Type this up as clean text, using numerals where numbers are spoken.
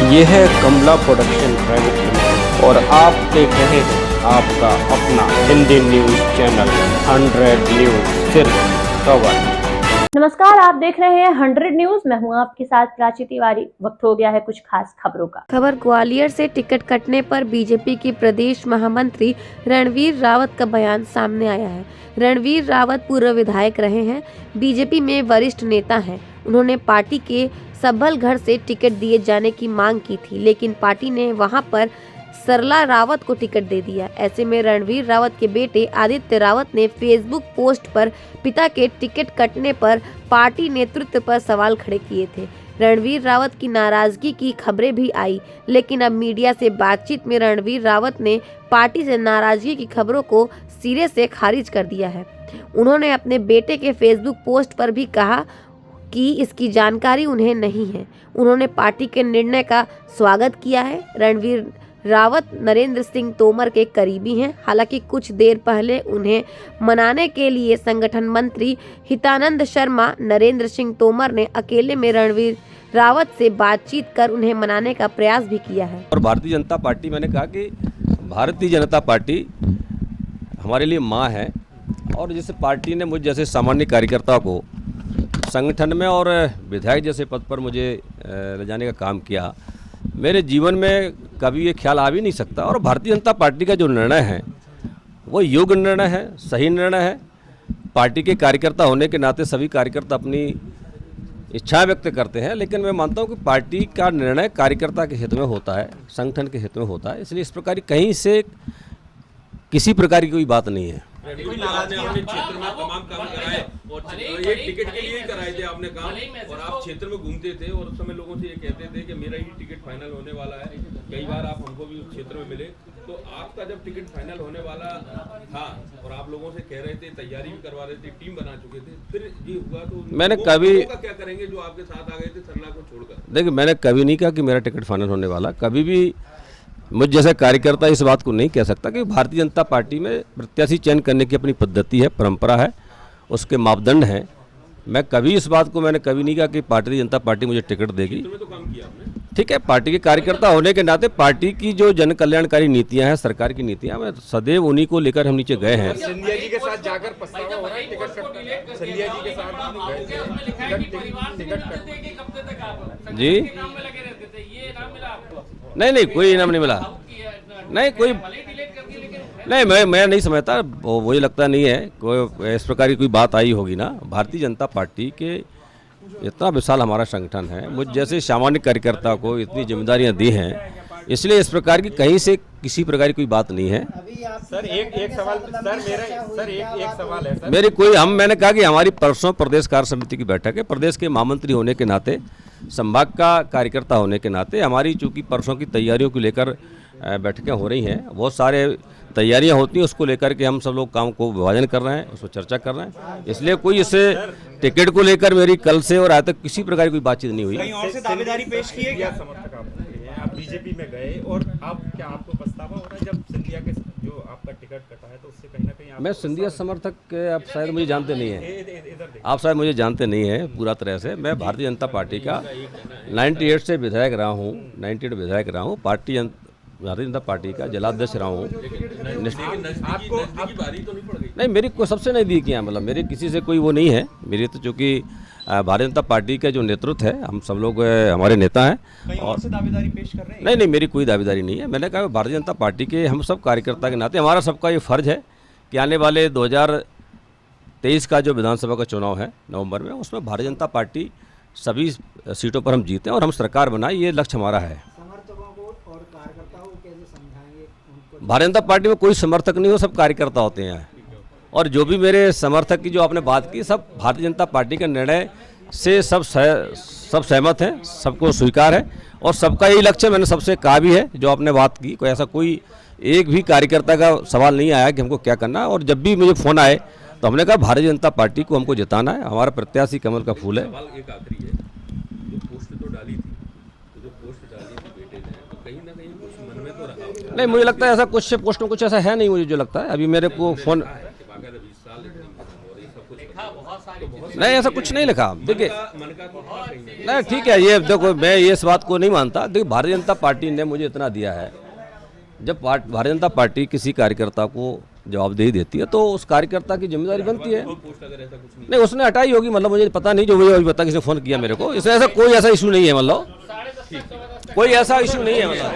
ये है कमला production private limited और आप देख रहे हैं आपका अपना हिंदी न्यूज चैनल 100 न्यूज, सिर्फ खबर। नमस्कार, आप देख रहे हैं 100 न्यूज। मैं हूं आपके साथ प्राची तिवारी। वक्त हो गया है कुछ खास खबरों का। खबर ग्वालियर से टिकट कटने पर बीजेपी के प्रदेश महामंत्री रणवीर रावत का बयान सामने आया है। रणवीर रावत पूर्व विधायक रहे हैं, बीजेपी में वरिष्ठ नेता हैं। उन्होंने पार्टी के सबलगढ़ से टिकट दिए जाने की मांग की थी, लेकिन पार्टी ने वहां पर सरला रावत को टिकट दे दिया। ऐसे में रणवीर रावत के बेटे आदित्य रावत ने फेसबुक पोस्ट पर पिता के टिकट कटने पर पार्टी नेतृत्व पर सवाल खड़े किए थे। रणवीर रावत की नाराजगी की खबरें भी आई, लेकिन अब मीडिया से बातचीत में रणवीर रावत ने पार्टी से नाराजगी की खबरों को सिरे से खारिज कर दिया है। उन्होंने अपने बेटे के फेसबुक पोस्ट पर भी कहा कि इसकी जानकारी उन्हें नहीं है। उन्होंने पार्टी के निर्णय का स्वागत किया है। रणवीर रावत नरेंद्र सिंह तोमर के करीबी हैं। हालांकि कुछ देर पहले उन्हें मनाने के लिए संगठन मंत्री हितानंद शर्मा, नरेंद्र सिंह तोमर ने अकेले में रणवीर रावत से बातचीत कर उन्हें मनाने का प्रयास भी किया है। और भारतीय जनता पार्टी, मैंने कहा कि भारतीय जनता पार्टी हमारे लिए माँ है, और जैसे पार्टी ने मुझ जैसे सामान्य कार्यकर्ता को संगठन में और विधायक जैसे पद पर मुझे ले जाने का काम किया, मेरे जीवन में कभी ये ख्याल आ भी नहीं सकता। और भारतीय जनता पार्टी का जो निर्णय है वो योग्य निर्णय है, सही निर्णय है। पार्टी के कार्यकर्ता होने के नाते सभी कार्यकर्ता अपनी इच्छा व्यक्त करते हैं, लेकिन मैं मानता हूँ कि पार्टी का निर्णय कार्यकर्ता के हित में होता है, संगठन के हित में होता है। इसलिए इस प्रकार की कहीं से किसी प्रकार की कोई बात नहीं है। कोई नाराजगी अपने क्षेत्र में तमाम काम कराए और ये टिकट के लिए ही कराए थे आपने काम, और आप क्षेत्र में घूमते थे और उस समय लोगों से ये कहते थे कि मेरा ही टिकट फाइनल होने वाला है। कई बार आप हमको भी उस क्षेत्र में मिले, तो आपका जब टिकट फाइनल होने वाला था और आप लोगों से कह रहे थे, तैयारी भी करवा रहे थे, टीम बना चुके थे, फिर ये हुआ तो मैंने कभी क्या करेंगे जो आपके साथ आ गए थे सरला को छोड़कर? देखिए, मैंने कभी नहीं कहा कि मेरा टिकट फाइनल होने वाला। कभी भी मुझ जैसा कार्यकर्ता इस बात को नहीं कह सकता कि भारतीय जनता पार्टी में प्रत्याशी चयन करने की अपनी पद्धति है, परंपरा है, उसके मापदंड हैं। मैं कभी इस बात को मैंने कभी नहीं कहा कि भारतीय जनता पार्टी मुझे टिकट देगी। तो काम किया आपने, ठीक है, पार्टी के कार्यकर्ता होने के नाते पार्टी की जो जन कल्याणकारी नीतियां हैं, सरकार की नीतियां, मैं सदैव उन्हीं को लेकर हम नीचे गए हैं। सिंधिया जी के साथ जाकर पछतावा हो रहा है टिकट कट, सिंधिया जी के साथ जी नहीं, कोई इनाम नहीं मिला। नहीं, कोई नहीं, मैं नहीं समझता, मुझे लगता नहीं है कोई इस प्रकार की कोई बात आई होगी ना। भारतीय जनता पार्टी के इतना विशाल हमारा संगठन है, मुझ जैसे सामान्य कार्यकर्ता को इतनी जिम्मेदारियां दी हैं, इसलिए इस प्रकार की कहीं से किसी प्रकार की कोई बात नहीं है। सर एक सवाल सर, एक सवाल है सर। मेरी कोई मैंने कहा कि हमारी परसों प्रदेश कार्य समिति की बैठक है। प्रदेश के महामंत्री होने के नाते, संभाग का कार्यकर्ता होने के नाते हमारी चूंकि परसों की तैयारियों को लेकर बैठकें हो रही हैं, बहुत सारे तैयारियां होती हैं, उसको लेकर के हम सब लोग काम को विभाजन कर रहे हैं, उसको चर्चा कर रहे हैं। इसलिए कोई इससे टिकट को लेकर मेरी कल से और आज तक किसी प्रकार की कोई बातचीत नहीं हुई। कहीं और से दावेदारी पेश की है क्या? समर्थक आप बीजेपी में गए और अब क्या आपको पछतावा हो रहा है जब सिंधिया के जो आपका टिकट कटा है, तो उससे कहीं ना कहीं मैं सिंधिया समर्थक आप शायद मुझे जानते नहीं हैं, आप शायद मुझे जानते नहीं हैं पूरा तरह से। मैं भारतीय जनता पार्टी का 98 से विधायक रहा हूँ, 98 विधायक रहा हूँ, भारतीय जनता पार्टी का जिलाध्यक्ष रहा हूँ। नहीं, मेरी कोई सबसे नहीं दी किया, मतलब मेरे किसी से कोई वो नहीं है मेरी, तो चूँकि भारतीय जनता पार्टी का जो नेतृत्व है, हम सब लोग हमारे नेता हैं। और से दावेदारी पेश कर रहे हैं? नहीं, मेरी कोई दावेदारी नहीं है। मैंने कहा भारतीय जनता पार्टी के हम सब कार्यकर्ता के नाते हमारा सबका ये फर्ज है कि आने वाले 2023 का जो विधानसभा का चुनाव है नवंबर में, उसमें भारतीय जनता पार्टी सभी सीटों पर हम जीतें और हम सरकार बनाए, ये लक्ष्य हमारा है। समर्थकों को और कार्यकर्ताओं को कैसे समझाएंगे उनको? भारतीय जनता पार्टी में कोई समर्थक नहीं हो, सब कार्यकर्ता होते हैं। और जो भी मेरे समर्थक की जो आपने बात की, सब भारतीय जनता पार्टी के निर्णय से सब सहमत हैं, सबको स्वीकार है और सबका यही लक्ष्य, मैंने सबसे कहा भी है जो आपने बात की। कोई ऐसा कोई एक भी कार्यकर्ता का सवाल नहीं आया कि हमको क्या करना है। और जब भी मुझे फ़ोन आए तो हमने कहा भारतीय जनता पार्टी को हमको जिताना है, हमारा प्रत्याशी कमल का फूल है। एक आखिरी है, जो पोस्ट तो डाली थी, तो जो पोस्ट डाली थी बेटे ने, तो कहीं ना कहीं कुछ मन में तो रहा। नहीं, मुझे लगता है ऐसा कुछ पोस्ट में कुछ ऐसा है नहीं, मुझे जो लगता है। अभी मेरे को फ़ोन तो बहुत नहीं ऐसा कुछ नहीं लिखा। देखिए मन का तो था कहीं। नहीं ठीक है, ये देखो मैं ये इस बात को नहीं मानता। देखिए भारतीय जनता पार्टी ने मुझे इतना दिया है, जब भारतीय जनता पार्टी किसी कार्यकर्ता को जवाबदेही देती है तो उस कार्यकर्ता की जिम्मेदारी बनती है। पोस्ट अगर ऐसा कुछ नहीं उसने हटाई होगी, मतलब मुझे पता नहीं, जो मुझे अभी पता किसी ने फ़ोन किया मेरे को, इसमें ऐसा कोई ऐसा इशू नहीं है, मतलब कोई ऐसा इशू नहीं है मतलब।